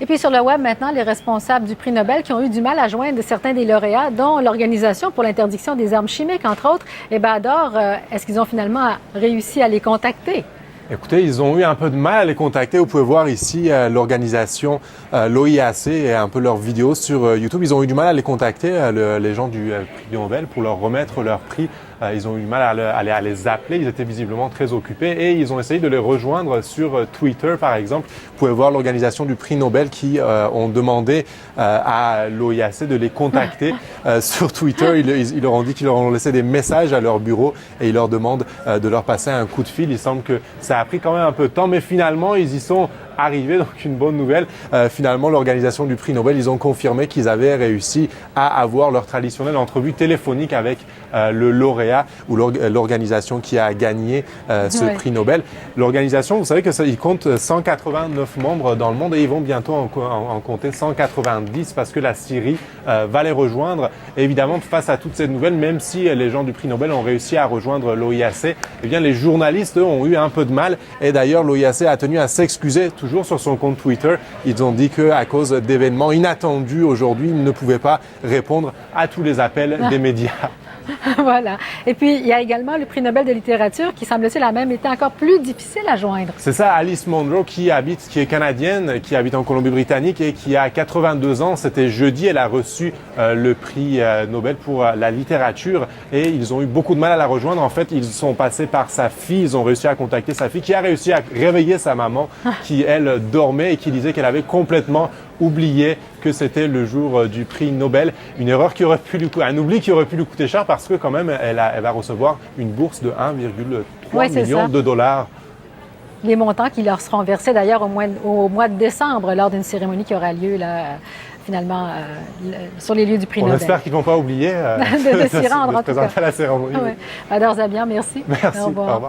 Et puis sur le web maintenant, les responsables du prix Nobel qui ont eu du mal à joindre certains des lauréats, dont l'Organisation pour l'interdiction des armes chimiques, entre autres. Bador, est-ce qu'ils ont finalement réussi à les contacter? Écoutez, ils ont eu un peu de mal à les contacter. Vous pouvez voir ici l'organisation, l'OIAC et un peu leurs vidéos sur YouTube. Ils ont eu du mal à les contacter, les gens du prix Nobel, pour leur remettre leur prix. Ils ont eu du mal à les appeler. Ils étaient visiblement très occupés et ils ont essayé de les rejoindre sur Twitter, par exemple. Vous pouvez voir l'organisation du prix Nobel qui ont demandé à l'OIAC de les contacter sur Twitter. Ils leur ont dit qu'ils leur ont laissé des messages à leur bureau et ils leur demandent de leur passer un coup de fil. Il semble que ça a pris quand même un peu de temps, mais finalement, ils y sont arrivés. Donc, une bonne nouvelle. Finalement, l'organisation du prix Nobel, ils ont confirmé qu'ils avaient réussi à avoir leur traditionnelle entrevue téléphonique avec le lauréat ou l'organisation qui a gagné ce prix Nobel. L'organisation, vous savez qu'il compte 189 membres dans le monde et ils vont bientôt en compter 190 parce que la Syrie va les rejoindre. Et évidemment, face à toutes ces nouvelles, même si les gens du prix Nobel ont réussi à rejoindre l'OIAC, eh bien, les journalistes, eux, ont eu un peu de mal. Et d'ailleurs, l'OIAC a tenu à s'excuser toujours sur son compte Twitter. Ils ont dit qu'à cause d'événements inattendus aujourd'hui, ils ne pouvaient pas répondre à tous les appels des médias. Voilà. Et puis, il y a également le prix Nobel de littérature qui, semble-t-il, a même été encore plus difficile à joindre. C'est ça, Alice Munro qui est canadienne, qui habite en Colombie-Britannique et qui a 82 ans. C'était jeudi, elle a reçu le prix Nobel pour la littérature et ils ont eu beaucoup de mal à la rejoindre. En fait, ils sont passés par sa fille, ils ont réussi à contacter sa fille qui a réussi à réveiller sa maman qui, elle, dormait et qui disait qu'elle avait complètement oublié que c'était le jour du prix Nobel. Une erreur qui aurait pu un oubli qui aurait pu lui coûter cher parce que quand même, elle va recevoir une bourse de 1,3 million de dollars. Les montants qui leur seront versés d'ailleurs au mois de décembre lors d'une cérémonie qui aura lieu là, finalement sur les lieux du prix Nobel. On espère qu'ils ne vont pas oublier de s'y rendre, de se présenter à la cérémonie. Bador Zabian, merci. Merci, au revoir.